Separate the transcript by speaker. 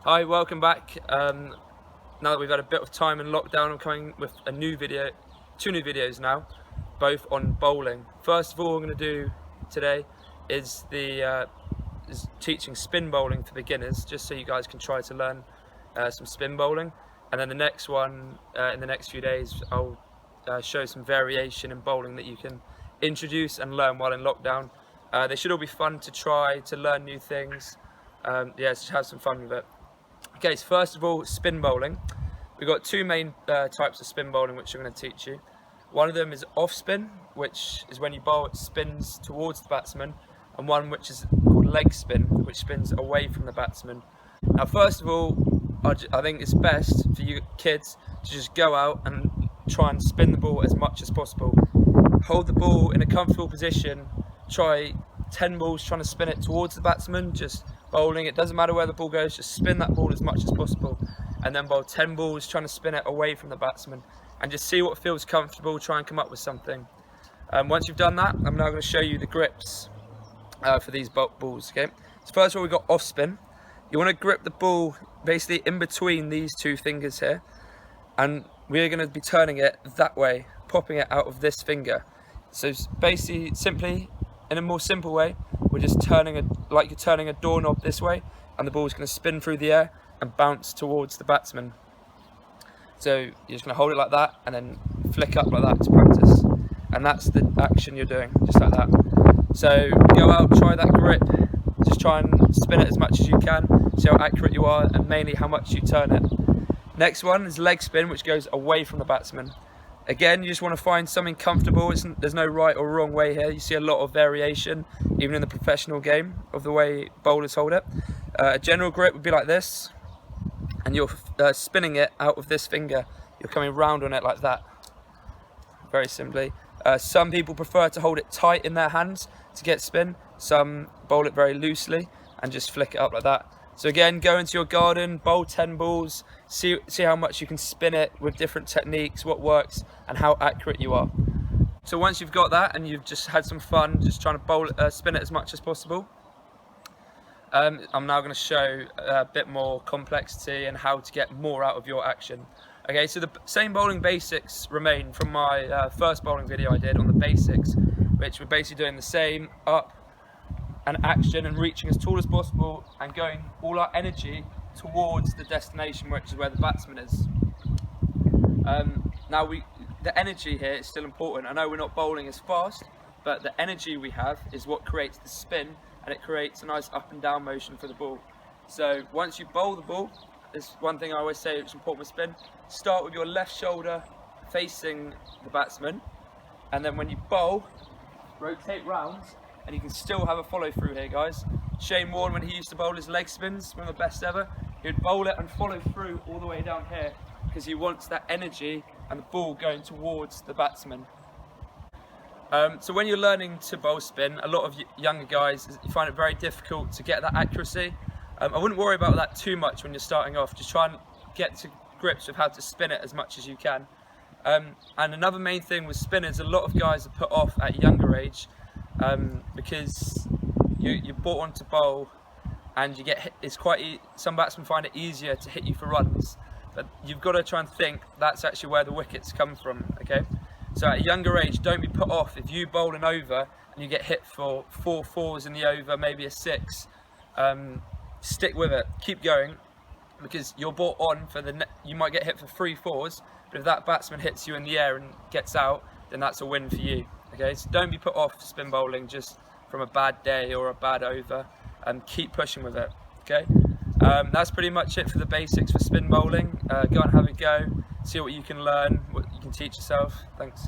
Speaker 1: Hi, welcome back. Now that we've had a bit of time in lockdown, I'm coming with two new videos now, both on bowling. First of all, I'm going to do today is teaching spin bowling for beginners, just so you guys can try to learn some spin bowling. And then the next one, in the next few days, I'll show some variation in bowling that you can introduce and learn while in lockdown. They should all be fun to try, to learn new things. Just have some fun with it. Okay, so first of all, spin bowling. We've got two main types of spin bowling which I'm going to teach you. One of them is off spin, which is when you bowl, it spins towards the batsman, and one which is called leg spin, which spins away from the batsman. Now, first of all, I think it's best for you kids to just go out and try and spin the ball as much as possible. Hold the ball in a comfortable position, try 10 balls trying to spin it towards the batsman, just bowling, it doesn't matter where the ball goes, just spin that ball as much as possible, and then bowl 10 balls trying to spin it away from the batsman, and just see what feels comfortable, try and come up with something. Once you've done that, I'm now going to show you the grips for these balls. Okay, so first of all, we've got off spin. You want to grip the ball basically in between these two fingers here, and we're going to be turning it that way, popping it out of this finger. So basically, simply, in a more simple way, we're just turning it like you're turning a doorknob this way, and the ball's going to spin through the air and bounce towards the batsman. So you're just going to hold it like that and then flick up like that to practice. And that's the action you're doing, just like that. So go out, try that grip, just try and spin it as much as you can, see how accurate you are, and mainly how much you turn it. Next one is leg spin, which goes away from the batsman. Again, you just want to find something comfortable. There's no right or wrong way here. You see a lot of variation, even in the professional game, of the way bowlers hold it. A general grip would be like this, and you're spinning it out of this finger. You're coming round on it like that, very simply. Some people prefer to hold it tight in their hands to get spin. Some bowl it very loosely and just flick it up like that. So again, go into your garden, bowl 10 balls, see how much you can spin it with different techniques, what works, and how accurate you are. So once you've got that and you've just had some fun, just trying to spin it as much as possible, I'm now going to show a bit more complexity and how to get more out of your action. Okay, so the same bowling basics remain from my first bowling video I did on the basics, which we're basically doing the same up and action and reaching as tall as possible and going all our energy towards the destination, which is where the batsman is. Now the energy here is still important. I know we're not bowling as fast, but the energy we have is what creates the spin, and it creates a nice up and down motion for the ball. So once you bowl the ball, there's one thing I always say which is important with spin: start with your left shoulder facing the batsman, and then when you bowl, rotate round, and you can still have a follow through here, guys. Shane Warne, when he used to bowl his leg spins, one of the best ever, he would bowl it and follow through all the way down here, because he wants that energy and the ball going towards the batsman. So when you're learning to bowl spin, a lot of younger guys, you find it very difficult to get that accuracy. I wouldn't worry about that too much when you're starting off. Just try and get to grips with how to spin it as much as you can. And another main thing with spinners, a lot of guys are put off at a younger age because you're brought on to bowl and you get hit. Some batsmen find it easier to hit you for runs, but you've got to try and think that's actually where the wickets come from. Okay, so at a younger age, don't be put off if you bowl an over and you get hit for 4 fours in the over, maybe a 6. Stick with it, keep going, because you're brought on for you might get hit for 3 fours, but if that batsman hits you in the air and gets out, then that's a win for you. Okay, so don't be put off spin bowling just from a bad day or a bad over, and keep pushing with it. Okay, that's pretty much it for the basics for spin bowling. Go and have a go, see what you can learn, what you can teach yourself. Thanks.